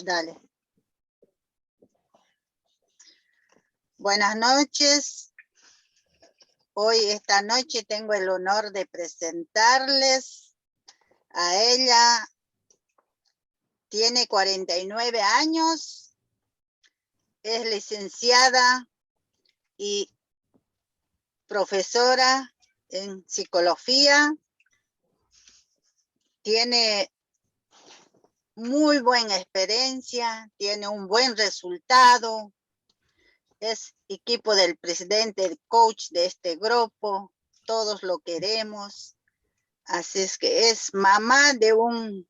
Dale. Buenas noches. Esta noche tengo el honor de presentarles a ella. Tiene 49 años, es licenciada y profesora en psicología. Tiene muy buena experiencia, tiene un buen resultado. Es equipo del presidente, el coach de este grupo. Todos lo queremos. Así es que es mamá de un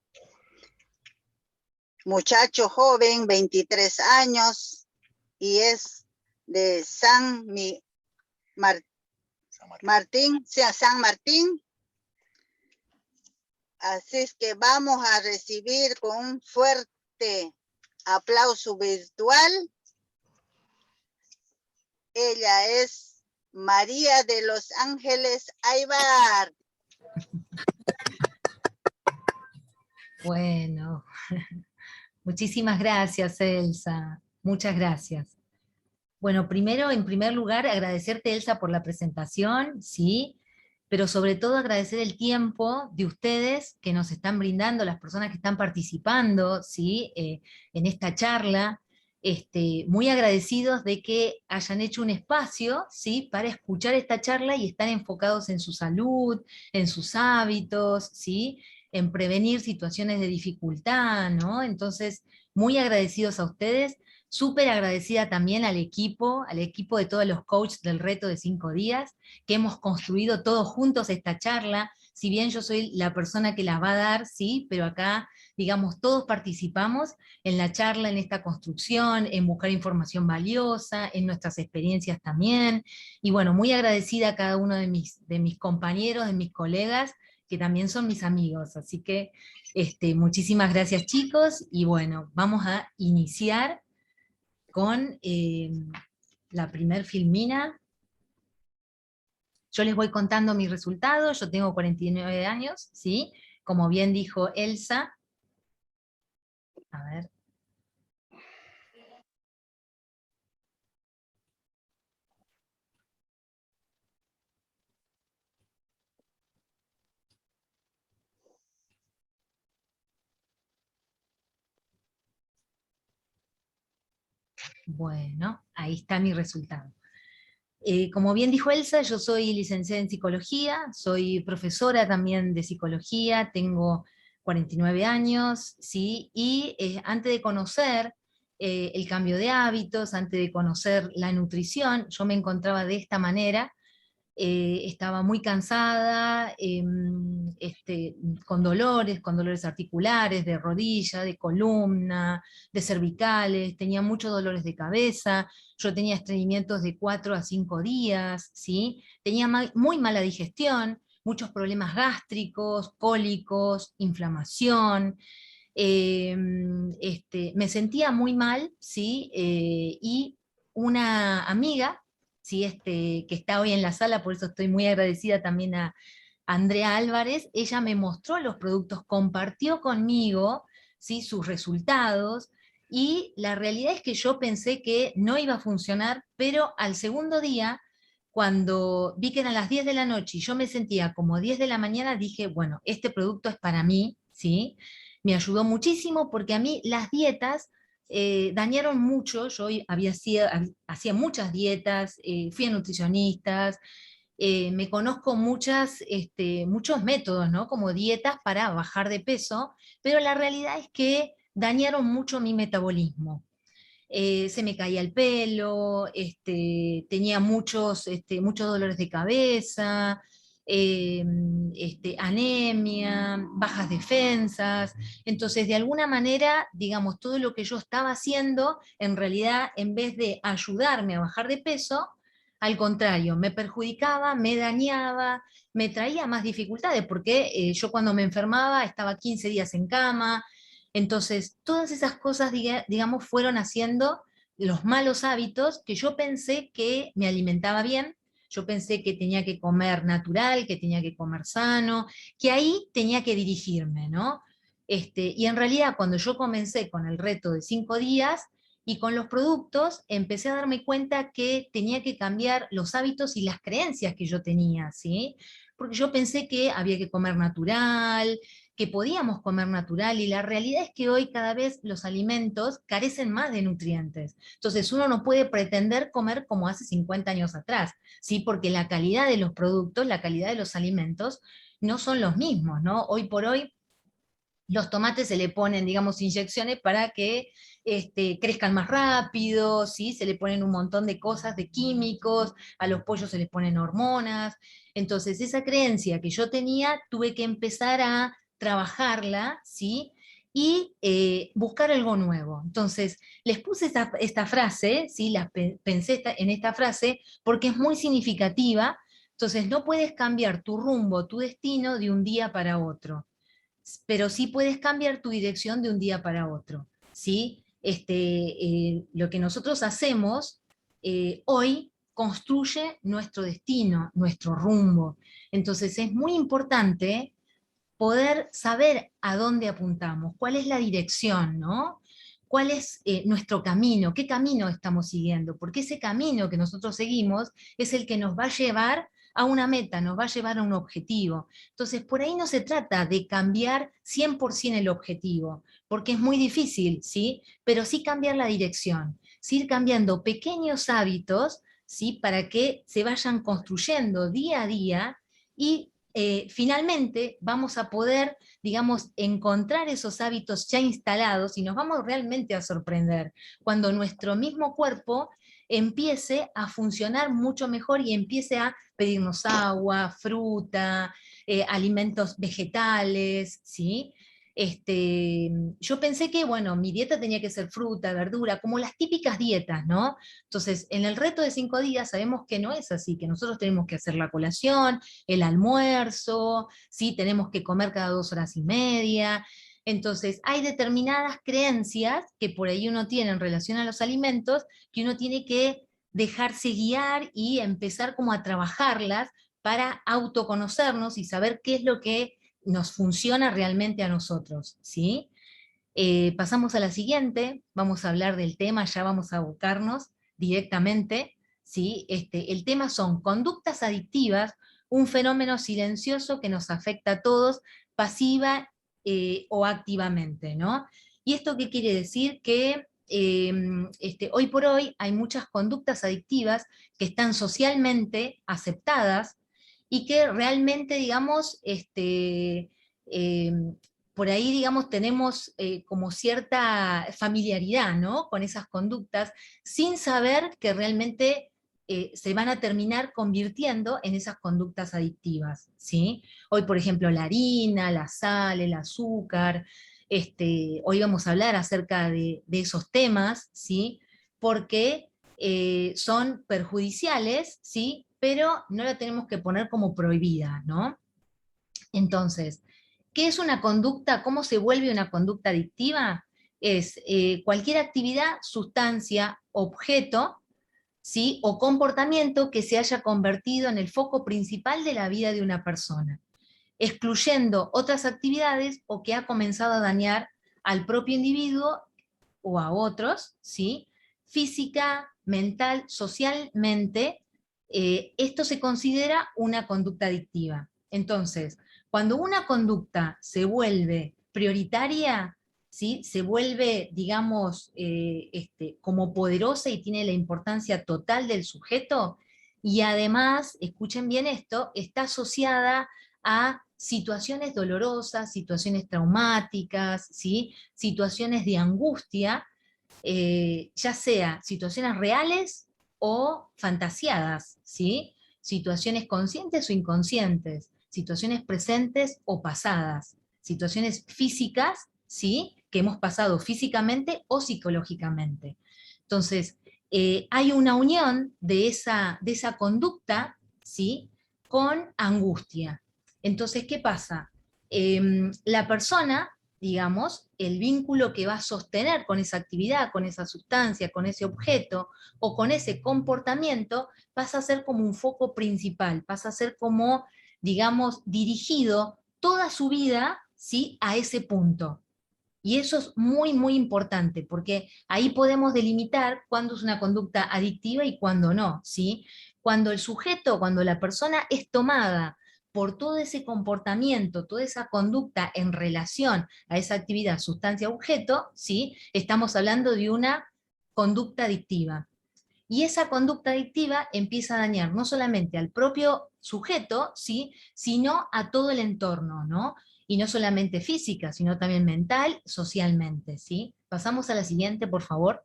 muchacho joven, 23 años, y es de San Martín. Así es que vamos a recibir con un fuerte aplauso virtual. Ella es María de los Ángeles Aybar. Bueno, muchísimas gracias, Elsa. Muchas gracias. Bueno, primero, en primer lugar, agradecerte, Elsa, por la presentación, ¿sí? Pero sobre todo agradecer el tiempo de ustedes que nos están brindando, las personas que están participando, ¿sí? En esta charla. Muy agradecidos de que hayan hecho un espacio, ¿sí? Para escuchar esta charla y están enfocados en su salud, en sus hábitos, ¿sí? En prevenir situaciones de dificultad, ¿no? Entonces, muy agradecidos a ustedes. Súper agradecida también al equipo de todos los coaches del reto de 5 días, que hemos construido todos juntos esta charla. Si bien yo soy la persona que las va a dar, sí, pero acá, digamos, todos participamos en la charla, en esta construcción, en buscar información valiosa, en nuestras experiencias también. Y bueno, muy agradecida a cada uno de mis compañeros, de mis colegas, que también son mis amigos. Así que muchísimas gracias, chicos, y bueno, vamos a iniciar con la primer filmina. Yo les voy contando mis resultados. Yo tengo 49 años, ¿sí? Como bien dijo Elsa. A ver. Bueno, ahí está mi resultado. Como bien dijo Elsa, yo soy licenciada en psicología, soy profesora también de psicología, tengo 49 años, ¿sí? Y antes de conocer el cambio de hábitos, antes de conocer la nutrición, yo me encontraba de esta manera. Estaba muy cansada, con dolores articulares, de rodilla, de columna, de cervicales, tenía muchos dolores de cabeza, yo tenía estreñimientos de 4 a 5 días, ¿sí? Tenía muy mala digestión, muchos problemas gástricos, cólicos, inflamación. Me sentía muy mal, ¿sí? Y una amiga, ¿sí? Que está hoy en la sala, por eso estoy muy agradecida también a Andrea Álvarez. Ella me mostró los productos, compartió conmigo, ¿sí? Sus resultados, y la realidad es que yo pensé que no iba a funcionar, pero al segundo día, cuando vi que eran las 10 de la noche y yo me sentía como 10 de la mañana, dije, bueno, este producto es para mí, ¿sí? Me ayudó muchísimo porque a mí las dietas dañaron mucho. Yo hacía muchas dietas, fui a nutricionistas, me conozco muchos métodos, ¿no? Como dietas para bajar de peso, pero la realidad es que dañaron mucho mi metabolismo. Se me caía el pelo, tenía muchos dolores de cabeza, anemia, bajas defensas. Entonces, de alguna manera, digamos, todo lo que yo estaba haciendo, en realidad, en vez de ayudarme a bajar de peso, al contrario, me perjudicaba, me dañaba, me traía más dificultades, porque yo cuando me enfermaba estaba 15 días en cama. Entonces, todas esas cosas, digamos, fueron haciendo los malos hábitos que yo pensé que me alimentaba bien. Yo pensé que tenía que comer natural, que tenía que comer sano, que ahí tenía que dirigirme, ¿no? Y en realidad cuando yo comencé con el reto de 5 días y con los productos, empecé a darme cuenta que tenía que cambiar los hábitos y las creencias que yo tenía, ¿sí? Porque yo pensé que había que comer natural, que podíamos comer natural, y la realidad es que hoy cada vez los alimentos carecen más de nutrientes. Entonces uno no puede pretender comer como hace 50 años atrás, ¿sí? Porque la calidad de los productos, la calidad de los alimentos no son los mismos, ¿no? Hoy por hoy los tomates se le ponen, digamos, inyecciones para que crezcan más rápido, ¿sí? Se le ponen un montón de cosas, de químicos, a los pollos se les ponen hormonas. Entonces, esa creencia que yo tenía, tuve que empezar a trabajarla, ¿sí? Y buscar algo nuevo. Entonces, les puse esta frase, ¿sí? Pensé en esta frase porque es muy significativa. Entonces, no puedes cambiar tu rumbo, tu destino de un día para otro, pero sí puedes cambiar tu dirección de un día para otro, ¿sí? Lo que nosotros hacemos hoy construye nuestro destino, nuestro rumbo. Entonces es muy importante poder saber a dónde apuntamos, cuál es la dirección, ¿no? ¿Cuál es nuestro camino? ¿Qué camino estamos siguiendo? Porque ese camino que nosotros seguimos es el que nos va a llevar a una meta, nos va a llevar a un objetivo. Entonces, por ahí no se trata de cambiar 100% el objetivo, porque es muy difícil, ¿sí? Pero sí cambiar la dirección, sí ir cambiando pequeños hábitos, ¿sí? Para que se vayan construyendo día a día y finalmente vamos a poder, digamos, encontrar esos hábitos ya instalados y nos vamos realmente a sorprender cuando nuestro mismo cuerpo empiece a funcionar mucho mejor y empiece a pedirnos agua, fruta, alimentos vegetales, ¿sí? Yo pensé que, bueno, mi dieta tenía que ser fruta, verdura, como las típicas dietas, ¿no? Entonces, en el reto de 5 días sabemos que no es así, que nosotros tenemos que hacer la colación, el almuerzo, ¿sí? Tenemos que comer cada 2 horas y media. Entonces, hay determinadas creencias que por ahí uno tiene en relación a los alimentos, que uno tiene que dejarse guiar y empezar como a trabajarlas para autoconocernos y saber qué es lo que nos funciona realmente a nosotros, ¿sí? Pasamos a la siguiente, vamos a hablar del tema, ya vamos a abocarnos directamente, ¿sí? El tema son conductas adictivas, un fenómeno silencioso que nos afecta a todos, pasiva o activamente, ¿no? ¿Y esto qué quiere decir? Que hoy por hoy hay muchas conductas adictivas que están socialmente aceptadas y que realmente, digamos, eh, por ahí, digamos, tenemos como cierta familiaridad, ¿no? Con esas conductas, sin saber que realmente se van a terminar convirtiendo en esas conductas adictivas, ¿sí? Hoy, por ejemplo, la harina, la sal, el azúcar, hoy vamos a hablar acerca de esos temas, ¿sí? Porque son perjudiciales, ¿sí? Pero no la tenemos que poner como prohibida, ¿no? Entonces, ¿qué es una conducta? ¿Cómo se vuelve una conducta adictiva? Es cualquier actividad, sustancia, objeto, ¿sí? O comportamiento que se haya convertido en el foco principal de la vida de una persona, excluyendo otras actividades o que ha comenzado a dañar al propio individuo o a otros, ¿sí? Física, mental, socialmente, esto se considera una conducta adictiva. Entonces, cuando una conducta se vuelve prioritaria, ¿sí? Se vuelve, digamos, como poderosa y tiene la importancia total del sujeto, y además, escuchen bien esto, está asociada a situaciones dolorosas, situaciones traumáticas, ¿sí? Situaciones de angustia, ya sea situaciones reales o fantasiadas, ¿sí? Situaciones conscientes o inconscientes, situaciones presentes o pasadas, situaciones físicas, ¿sí? Que hemos pasado físicamente o psicológicamente. Entonces, hay una unión de esa conducta, ¿sí? Con angustia. Entonces, ¿qué pasa? La persona, digamos, el vínculo que va a sostener con esa actividad, con esa sustancia, con ese objeto o con ese comportamiento, pasa a ser como un foco principal, pasa a ser como, digamos, dirigido toda su vida, ¿sí? A ese punto. Y eso es muy, muy importante, porque ahí podemos delimitar cuándo es una conducta adictiva y cuándo no, ¿sí? Cuando el sujeto, cuando la persona es tomada por todo ese comportamiento, toda esa conducta en relación a esa actividad, sustancia, objeto, ¿sí? Estamos hablando de una conducta adictiva. Y esa conducta adictiva empieza a dañar no solamente al propio sujeto, ¿sí? Sino a todo el entorno, ¿no? Y no solamente física, sino también mental, socialmente, ¿sí? Pasamos a la siguiente, por favor.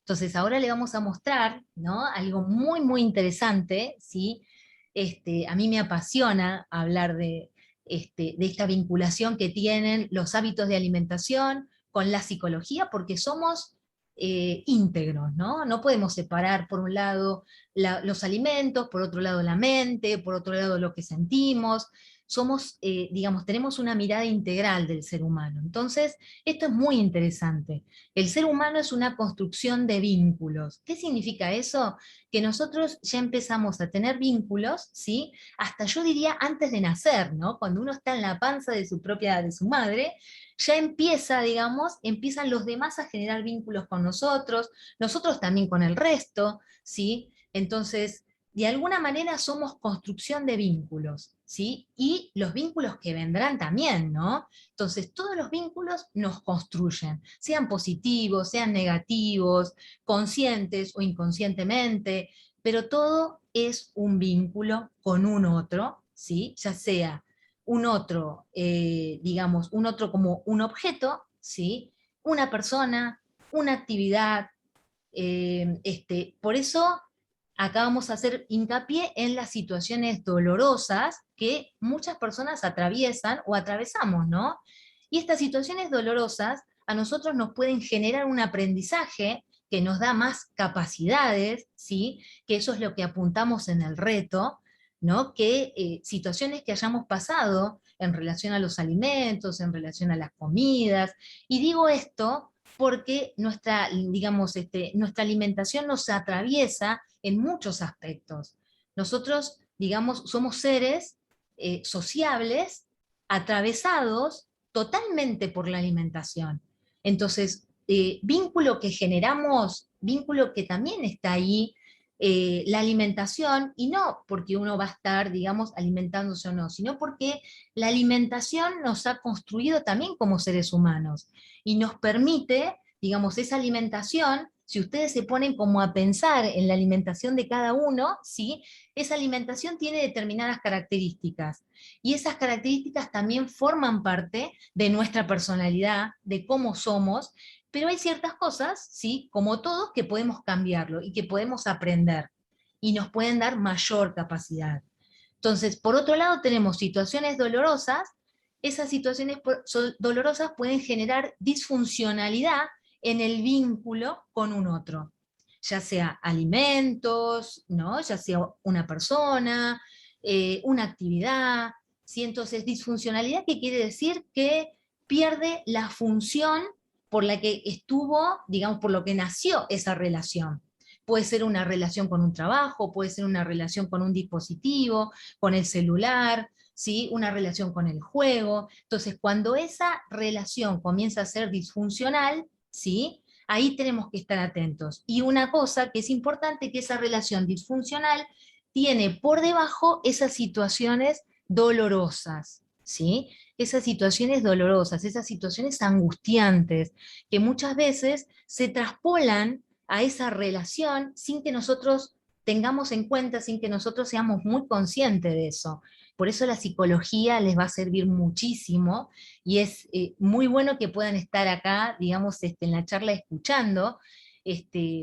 Entonces, ahora le vamos a mostrar, ¿no? Algo muy, muy interesante, ¿sí? A mí me apasiona hablar de esta vinculación que tienen los hábitos de alimentación con la psicología, porque somos íntegros, ¿no? No podemos separar, por un lado, los alimentos, por otro lado, la mente, por otro lado, lo que sentimos. Somos, digamos, tenemos una mirada integral del ser humano. Entonces, esto es muy interesante. El ser humano es una construcción de vínculos. ¿Qué significa eso? Que nosotros ya empezamos a tener vínculos, ¿sí? Hasta yo diría antes de nacer, ¿no? Cuando uno está en la panza de de su madre, ya empieza, digamos, empiezan los demás a generar vínculos con nosotros también con el resto, ¿sí? Entonces, de alguna manera somos construcción de vínculos, ¿sí? Y los vínculos que vendrán también, ¿no? Entonces, todos los vínculos nos construyen, sean positivos, sean negativos, conscientes o inconscientemente, pero todo es un vínculo con un otro, ¿sí? Ya sea un otro, digamos, un otro como un objeto, ¿sí? Una persona, una actividad. Por eso acá vamos a hacer hincapié en las situaciones dolorosas que muchas personas atraviesan o atravesamos, ¿no? Y estas situaciones dolorosas a nosotros nos pueden generar un aprendizaje que nos da más capacidades, ¿sí? Que eso es lo que apuntamos en el reto, ¿no? Que situaciones que hayamos pasado en relación a los alimentos, en relación a las comidas, y digo esto porque nuestra, digamos, nuestra alimentación nos atraviesa en muchos aspectos. Nosotros, digamos, somos seres sociables, atravesados totalmente por la alimentación. Entonces, vínculo que generamos, vínculo que también está ahí, la alimentación, y no porque uno va a estar, digamos, alimentándose o no, sino porque la alimentación nos ha construido también como seres humanos y nos permite, digamos, esa alimentación, si ustedes se ponen como a pensar en la alimentación de cada uno, ¿sí? Esa alimentación tiene determinadas características y esas características también forman parte de nuestra personalidad, de cómo somos, pero hay ciertas cosas, ¿sí? Como todos, que podemos cambiarlo y que podemos aprender y nos pueden dar mayor capacidad. Entonces, por otro lado, tenemos situaciones dolorosas. Esas situaciones dolorosas pueden generar disfuncionalidad en el vínculo con un otro, ya sea alimentos, ¿no? Ya sea una persona, una actividad, ¿sí? Entonces, disfuncionalidad, ¿qué quiere decir? Que pierde la función por la que estuvo, digamos, por lo que nació esa relación. Puede ser una relación con un trabajo, puede ser una relación con un dispositivo, con el celular, ¿sí? Una relación con el juego. Entonces, cuando esa relación comienza a ser disfuncional, ¿sí? Ahí tenemos que estar atentos. Y una cosa que es importante, que esa relación disfuncional tiene por debajo esas situaciones dolorosas, ¿sí? Esas situaciones dolorosas, esas situaciones angustiantes, que muchas veces se traspolan a esa relación sin que nosotros tengamos en cuenta, sin que nosotros seamos muy conscientes de eso. Por eso la psicología les va a servir muchísimo y es muy bueno que puedan estar acá, digamos, en la charla escuchando,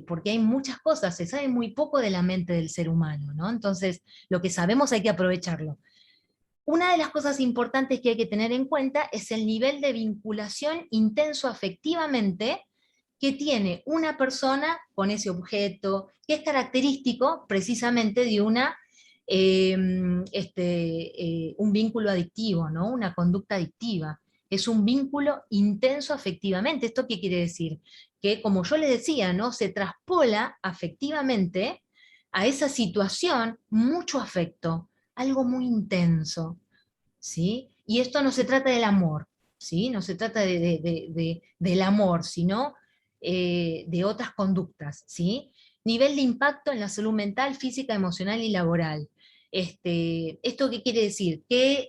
porque hay muchas cosas, se sabe muy poco de la mente del ser humano, ¿no? Entonces, lo que sabemos hay que aprovecharlo. Una de las cosas importantes que hay que tener en cuenta es el nivel de vinculación intenso afectivamente que tiene una persona con ese objeto, que es característico precisamente de un vínculo adictivo, ¿no? Una conducta adictiva. Es un vínculo intenso afectivamente. ¿Esto qué quiere decir? Que, como yo les decía, ¿no? Se traspola afectivamente a esa situación mucho afecto, algo muy intenso, ¿sí? Y esto no se trata del amor, ¿sí? No se trata del amor, sino de otras conductas, ¿sí? Nivel de impacto en la salud mental, física, emocional y laboral. ¿Esto qué quiere decir? Que,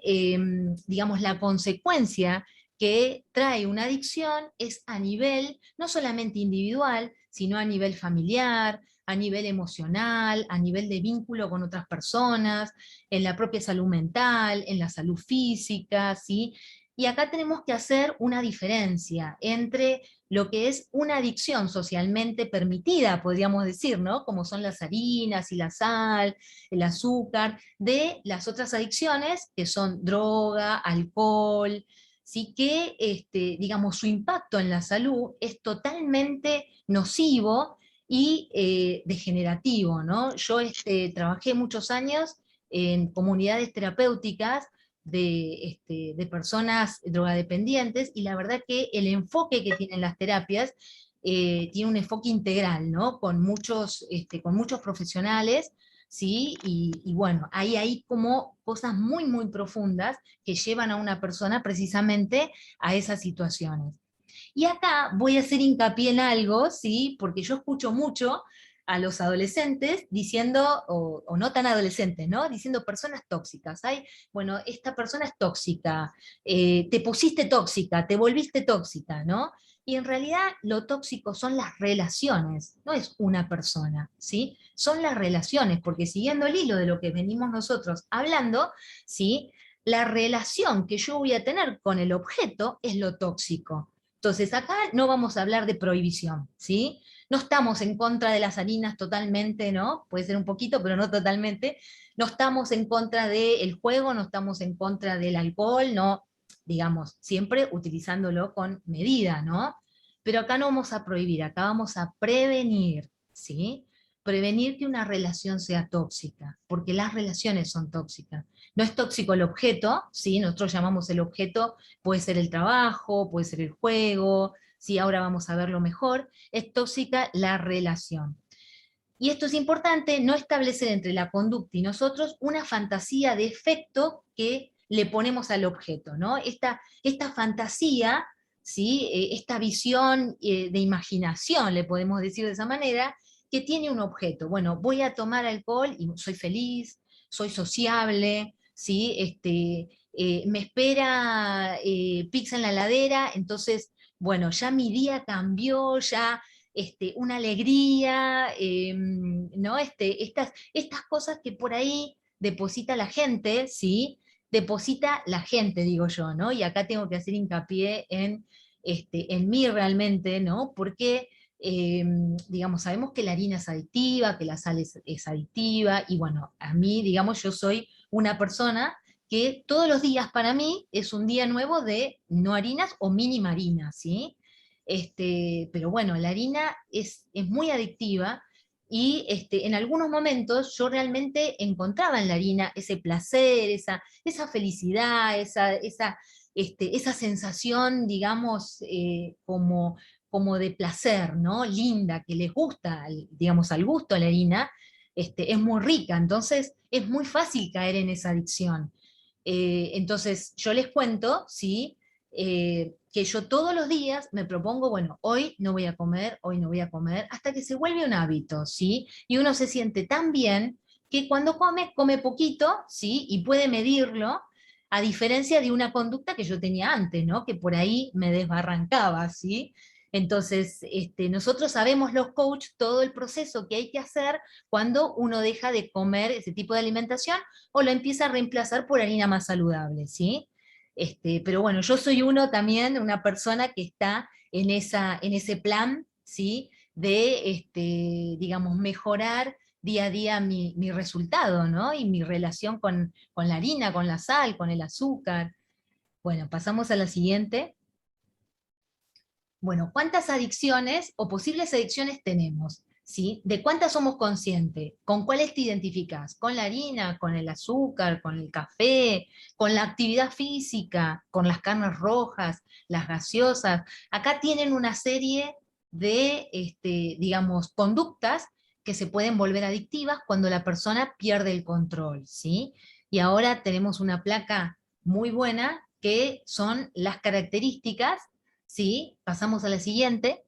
digamos, la consecuencia que trae una adicción es a nivel no solamente individual, sino a nivel familiar, a nivel emocional, a nivel de vínculo con otras personas, en la propia salud mental, en la salud física, ¿sí? Y acá tenemos que hacer una diferencia entre lo que es una adicción socialmente permitida, podríamos decir, ¿no? Como son las harinas y la sal, el azúcar, de las otras adicciones que son droga, alcohol, sí que, digamos, su impacto en la salud es totalmente nocivo y degenerativo, ¿no? Yo trabajé muchos años en comunidades terapéuticas de personas drogadependientes, y la verdad que el enfoque que tienen las terapias tiene un enfoque integral, ¿no? Con muchos profesionales, ¿sí? Y bueno, hay como cosas muy, muy profundas que llevan a una persona precisamente a esas situaciones. Y acá voy a hacer hincapié en algo, ¿sí? Porque yo escucho mucho a los adolescentes diciendo, o no tan adolescentes, ¿no? Diciendo personas tóxicas. Ay, bueno, esta persona es tóxica, te pusiste tóxica, te volviste tóxica, ¿no? Y en realidad lo tóxico son las relaciones, no es una persona, ¿sí? Son las relaciones, porque siguiendo el hilo de lo que venimos nosotros hablando, ¿sí? La relación que yo voy a tener con el objeto es lo tóxico. Entonces, acá no vamos a hablar de prohibición, ¿sí? No estamos en contra de las harinas totalmente, ¿no? Puede ser un poquito, pero no totalmente. No estamos en contra del juego, no estamos en contra del alcohol, no, digamos, siempre utilizándolo con medida, ¿no? Pero acá no vamos a prohibir, acá vamos a prevenir, ¿sí? Prevenir que una relación sea tóxica, porque las relaciones son tóxicas. No es tóxico el objeto, ¿sí? Nosotros llamamos el objeto, puede ser el trabajo, puede ser el juego, ¿sí? Ahora vamos a verlo mejor. Es tóxica la relación. Y esto es importante, no establecer entre la conducta y nosotros una fantasía de efecto que le ponemos al objeto, ¿no? Esta fantasía, ¿sí? Esta visión de imaginación, le podemos decir de esa manera, que tiene un objeto. Bueno, voy a tomar alcohol y soy feliz, soy sociable, ¿sí? Me espera pizza en la heladera, entonces, bueno, ya mi día cambió, ya una alegría, ¿no? Estas cosas que por ahí deposita la gente, ¿sí? Deposita la gente, digo yo, ¿no? Y acá tengo que hacer hincapié en mí realmente, ¿no? Porque, digamos, sabemos que la harina es adictiva, que la sal es adictiva, y bueno, a mí, digamos, yo soy una persona que todos los días para mí es un día nuevo de no harinas o mínima harina, ¿sí? Pero bueno, la harina es muy adictiva, y en algunos momentos yo realmente encontraba en la harina ese placer, esa felicidad, esa sensación, digamos, como de placer, ¿no? Linda, que les gusta, digamos, al gusto a la harina, es muy rica, entonces es muy fácil caer en esa adicción. Entonces yo les cuento, ¿sí? Que yo todos los días me propongo, bueno, hoy no voy a comer, hoy no voy a comer, hasta que se vuelve un hábito, ¿sí? Y uno se siente tan bien que cuando come, come poquito, ¿sí? Y puede medirlo, a diferencia de una conducta que yo tenía antes, ¿no? Que por ahí me desbarrancaba, ¿sí? Entonces, nosotros sabemos los coaches todo el proceso que hay que hacer cuando uno deja de comer ese tipo de alimentación o lo empieza a reemplazar por harina más saludable, ¿sí? Pero bueno, yo soy una persona que está en ese plan, ¿sí? De, digamos, mejorar día a día mi resultado, ¿no? Y mi relación con la harina, con la sal, con el azúcar. Bueno, pasamos a la siguiente. Bueno, ¿cuántas adicciones o posibles adicciones tenemos? ¿Sí? ¿De cuántas somos conscientes? ¿Con cuáles te identificás? ¿Con la harina, con el azúcar, con el café, con la actividad física, con las carnes rojas, las gaseosas? Acá tienen una serie de, digamos, conductas que se pueden volver adictivas cuando la persona pierde el control, ¿sí? Y ahora tenemos una placa muy buena que son las características, ¿sí? Pasamos a la siguiente.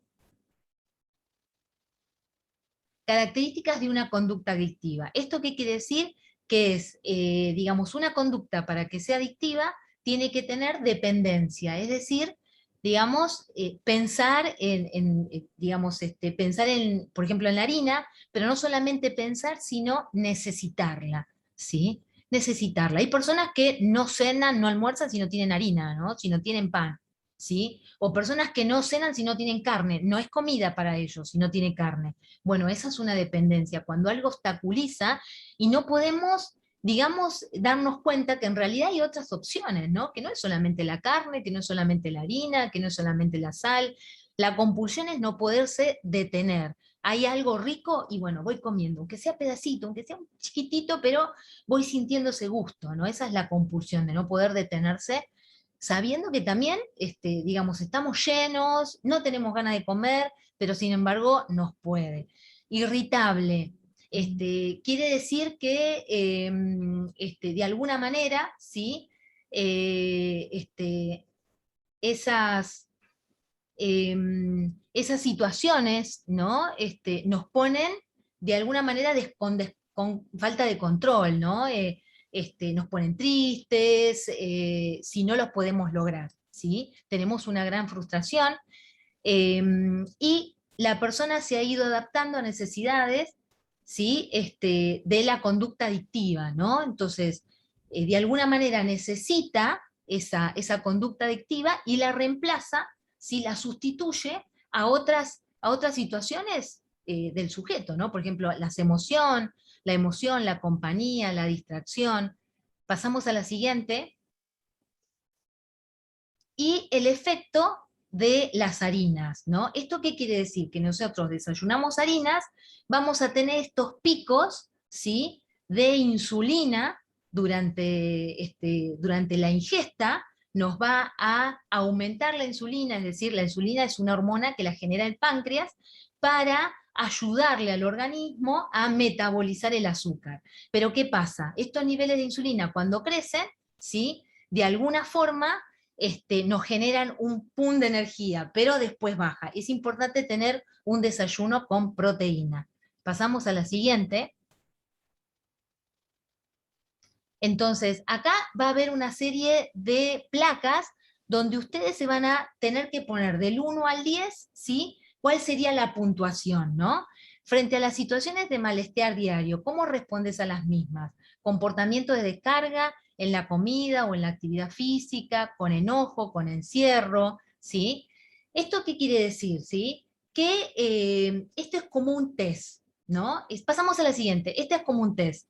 Características de una conducta adictiva. ¿Esto qué quiere decir? Que es, digamos, una conducta para que sea adictiva tiene que tener dependencia, es decir, digamos, pensar digamos, pensar en, por ejemplo, en la harina, pero no solamente pensar, sino necesitarla, ¿sí? Necesitarla. Hay personas que no cenan, no almuerzan si no tienen harina, ¿no? Si no tienen pan, ¿sí? O personas que no cenan si no tienen carne, no es comida para ellos si no tiene carne. Bueno, esa es una dependencia, cuando algo obstaculiza y no podemos, digamos, darnos cuenta que en realidad hay otras opciones, ¿no? Que no es solamente la carne, que no es solamente la harina, que no es solamente la sal. La compulsión es no poderse detener. Hay algo rico y bueno, voy comiendo, aunque sea pedacito, aunque sea un chiquitito, pero voy sintiendo ese gusto, ¿no? Esa es la compulsión, de no poder detenerse, sabiendo que también, digamos, estamos llenos, no tenemos ganas de comer, pero sin embargo nos puede. Irritable. Quiere decir que de alguna manera, ¿sí? Esas, esas situaciones, ¿no? Nos ponen de alguna manera con falta de control, ¿no? Nos ponen tristes, si no los podemos lograr, ¿sí? Tenemos una gran frustración, y la persona se ha ido adaptando a necesidades, ¿sí? De la conducta adictiva, ¿no? Entonces, de alguna manera necesita esa conducta adictiva y la reemplaza, ¿sí? La sustituye a otras situaciones del sujeto, ¿no? Por ejemplo, la emoción, la compañía, la distracción. Pasamos a la siguiente. Y el efecto de las harinas, ¿no? ¿Esto qué quiere decir? Que nosotros desayunamos harinas, vamos a tener estos picos, ¿sí? De insulina durante la ingesta, nos va a aumentar la insulina, es decir, la insulina es una hormona que la genera el páncreas para ayudarle al organismo a metabolizar el azúcar. Pero ¿qué pasa? Estos niveles de insulina cuando crecen, ¿sí? De alguna forma nos generan un pum de energía, pero después baja. Es importante tener un desayuno con proteína. Pasamos a la siguiente. Entonces, acá va a haber una serie de placas donde ustedes se van a tener que poner del 1 al 10, ¿sí? ¿Cuál sería la puntuación, no? Frente a las situaciones de malestar diario, ¿cómo respondes a las mismas? Comportamiento de descarga en la comida o en la actividad física, con enojo, con encierro, ¿sí? ¿Esto qué quiere decir, sí? Que esto es como un test, ¿no? Pasamos a la siguiente, este es como un test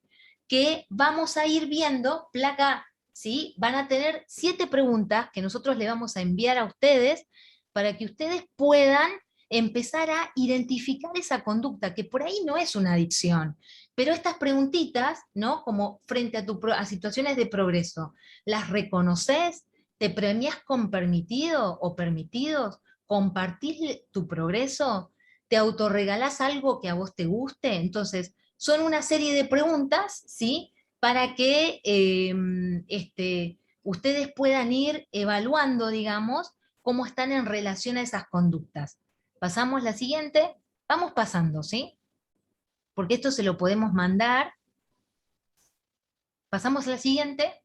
que vamos a ir viendo, placa, ¿sí? Van a tener 7 preguntas que nosotros le vamos a enviar a ustedes para que ustedes puedan empezar a identificar esa conducta, que por ahí no es una adicción, pero estas preguntitas, ¿no? Como frente a situaciones de progreso, ¿las reconoces? ¿Te premias con permitido o permitidos? ¿Compartís tu progreso? ¿Te autorregalás algo que a vos te guste? Entonces, son una serie de preguntas, ¿sí? Para que ustedes puedan ir evaluando, digamos, cómo están en relación a esas conductas. Pasamos la siguiente, vamos pasando, ¿sí? Porque esto se lo podemos mandar. Pasamos a la siguiente.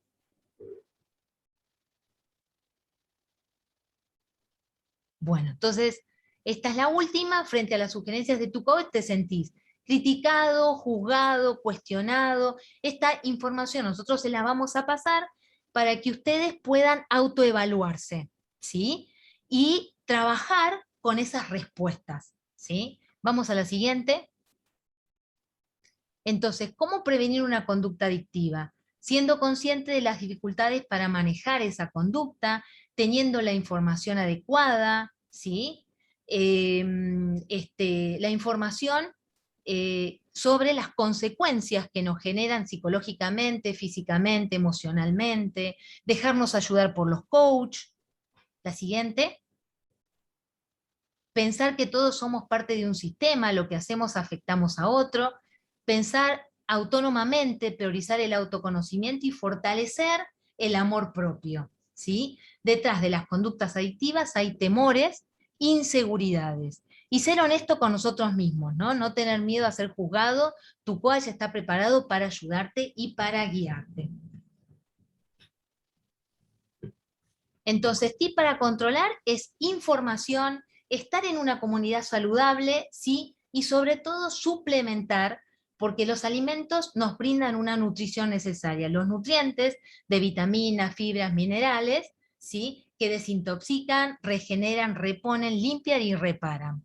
Bueno, entonces, esta es la última. Frente a las sugerencias de tu coach, te sentís criticado, juzgado, cuestionado. Esta información nosotros se la vamos a pasar para que ustedes puedan autoevaluarse, ¿sí? Y trabajar con esas respuestas, ¿sí? Vamos a la siguiente. Entonces, ¿cómo prevenir una conducta adictiva? Siendo consciente de las dificultades para manejar esa conducta, teniendo la información adecuada, ¿sí? La información sobre las consecuencias que nos generan psicológicamente, físicamente, emocionalmente, dejarnos ayudar por los coaches. La siguiente. Pensar que todos somos parte de un sistema, lo que hacemos afectamos a otro, pensar autónomamente, priorizar el autoconocimiento y fortalecer el amor propio, ¿sí? Detrás de las conductas adictivas hay temores, inseguridades. Y ser honesto con nosotros mismos, ¿no? No tener miedo a ser juzgado, tu coach está preparado para ayudarte y para guiarte. Entonces, tip para controlar es información, estar en una comunidad saludable, ¿sí? Y sobre todo suplementar, porque los alimentos nos brindan una nutrición necesaria. Los nutrientes de vitaminas, fibras, minerales, ¿sí? Que desintoxican, regeneran, reponen, limpian y reparan.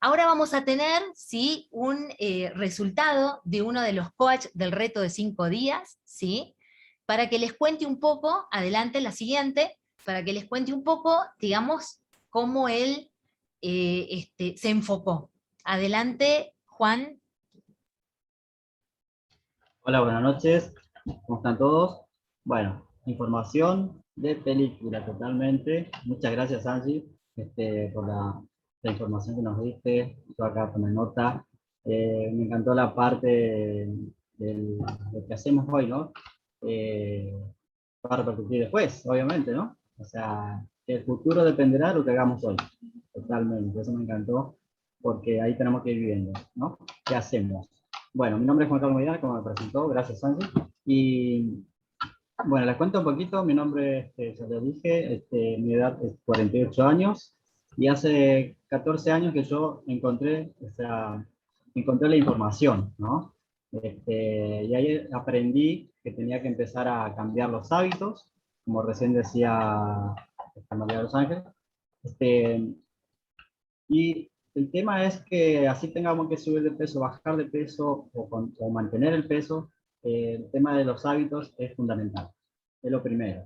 Ahora vamos a tener, ¿sí? Un resultado de uno de los coaches del reto de 5 días, ¿sí? Para que les cuente un poco, adelante la siguiente, para que les cuente un poco, digamos, cómo él se enfocó. Adelante, Juan. Hola, buenas noches. ¿Cómo están todos? Bueno, información de película totalmente. Muchas gracias, Angie, por la información que nos diste. Yo acá tomé nota. Me encantó la parte de lo que hacemos hoy, ¿no? Va a repercutir después, obviamente, ¿no? O sea, que el futuro dependerá de lo que hagamos hoy. Totalmente. Eso me encantó, porque ahí tenemos que ir viviendo, ¿no? ¿Qué hacemos? Bueno, mi nombre es Juan Carlos Medina, como me presentó, gracias Santi. Y bueno, les cuento un poquito, mi nombre, ya lo dije, mi edad es 48 años, y hace 14 años que yo encontré, o sea, encontré la información, ¿no? Y ahí aprendí que tenía que empezar a cambiar los hábitos, como recién decía María de los Ángeles, y el tema es que así tengamos que subir de peso, bajar de peso o mantener el peso, el tema de los hábitos es fundamental. Es lo primero.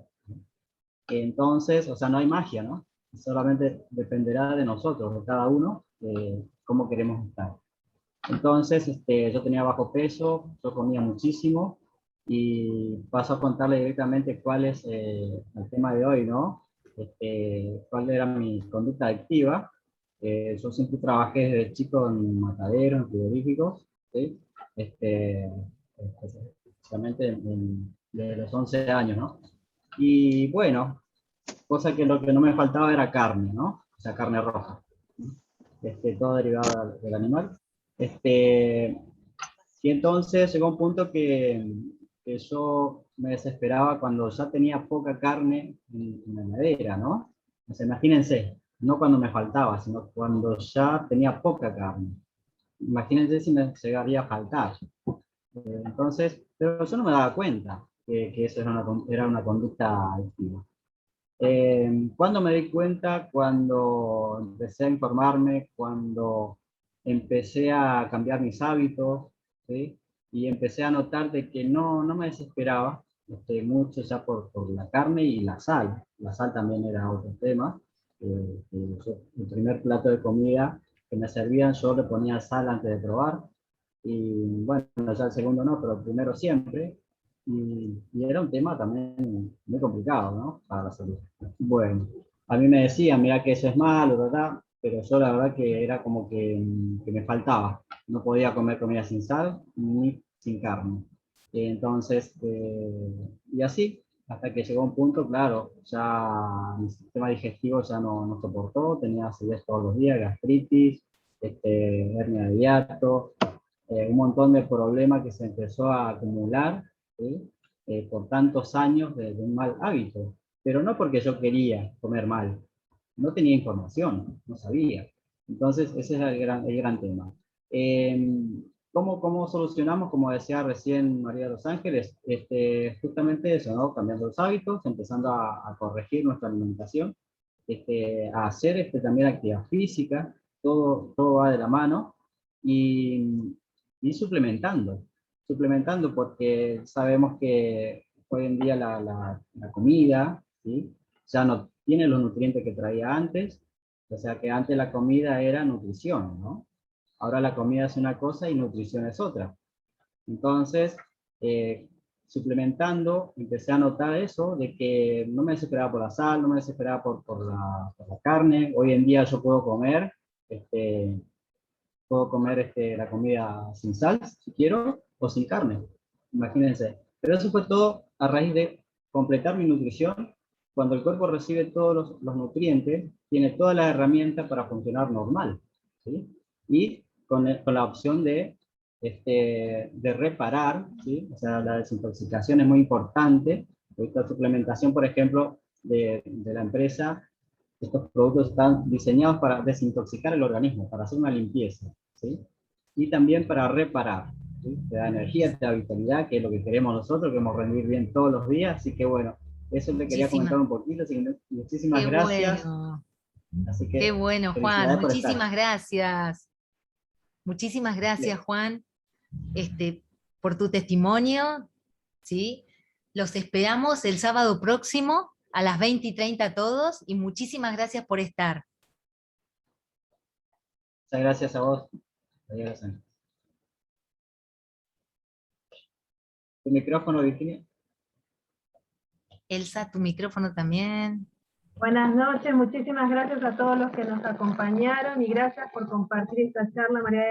Entonces, o sea, no hay magia, ¿no? Solamente dependerá de nosotros, de cada uno, cómo queremos estar. Entonces, yo tenía bajo peso, yo comía muchísimo, y paso a contarle directamente cuál es el tema de hoy, ¿no? Cuál era mi conducta adictiva. Yo siempre trabajé desde chico en mataderos, en frigoríficos, ¿sí? Especialmente desde los 11 años, ¿no? Y bueno, cosa que lo que no me faltaba era carne, ¿no? O sea, carne roja. Todo derivado del animal. Y entonces llegó un punto que yo me desesperaba cuando ya tenía poca carne en la heladera, ¿no? O sea, imagínense, no cuando me faltaba, sino cuando ya tenía poca carne. Imagínense si me llegaría a faltar. Entonces, pero yo no me daba cuenta que eso era una conducta adictiva. ¿Cuándo me di cuenta? Cuando empecé a informarme, cuando empecé a cambiar mis hábitos, ¿sí? Y empecé a notar de que no me desesperaba mucho ya por la carne y la sal. La sal también era otro tema. El primer plato de comida que me servían, yo le ponía sal antes de probar. Y bueno, ya el segundo no, pero el primero siempre. Y era un tema también muy complicado, ¿no? Para la salud. Bueno, a mí me decían, mira que eso es malo, ¿verdad? Pero yo la verdad que era como que me faltaba. No podía comer comida sin sal ni sin carne. Entonces, y así, hasta que llegó un punto, claro, ya mi sistema digestivo ya no soportó, tenía acidez todos los días, gastritis, hernia de hiato, un montón de problemas que se empezó a acumular, ¿sí? Por tantos años de un mal hábito, pero no porque yo quería comer mal, no tenía información, no sabía. Entonces, ese es el gran tema. ¿Cómo solucionamos? Como decía recién María de los Ángeles, justamente eso, ¿no? Cambiando los hábitos, empezando a corregir nuestra alimentación, a hacer también actividad física, todo va de la mano, y, y suplementando porque sabemos que hoy en día la comida, ¿sí? Ya no tiene los nutrientes que traía antes, o sea que antes la comida era nutrición, ¿no? Ahora la comida es una cosa y nutrición es otra. Entonces, suplementando, empecé a notar eso, de que no me desesperaba por la sal, no me desesperaba por la carne. Hoy en día yo puedo comer la comida sin sal, si quiero, o sin carne, imagínense. Pero eso fue todo a raíz de completar mi nutrición, cuando el cuerpo recibe todos los nutrientes, tiene todas las herramientas para funcionar normal, ¿sí? Y con la opción de reparar, ¿sí? O sea, la desintoxicación es muy importante. Esta suplementación, por ejemplo, de la empresa, estos productos están diseñados para desintoxicar el organismo, para hacer una limpieza, ¿sí? Y también para reparar, ¿sí? Te da energía, te da vitalidad, que es lo que queremos nosotros, queremos rendir bien todos los días, así que bueno, eso le quería comentar un poquito, así que muchísimas Qué gracias. bueno, Así qué que bueno, Juan. felicidades por estar. Muchísimas gracias. Muchísimas gracias, Juan, por tu testimonio, ¿sí? Los esperamos el sábado próximo a las 20:30 todos, y muchísimas gracias por estar. Muchas gracias a vos. Adiós. Tu micrófono, Virginia. Elsa, tu micrófono también. Buenas noches, muchísimas gracias a todos los que nos acompañaron y gracias por compartir esta charla, María.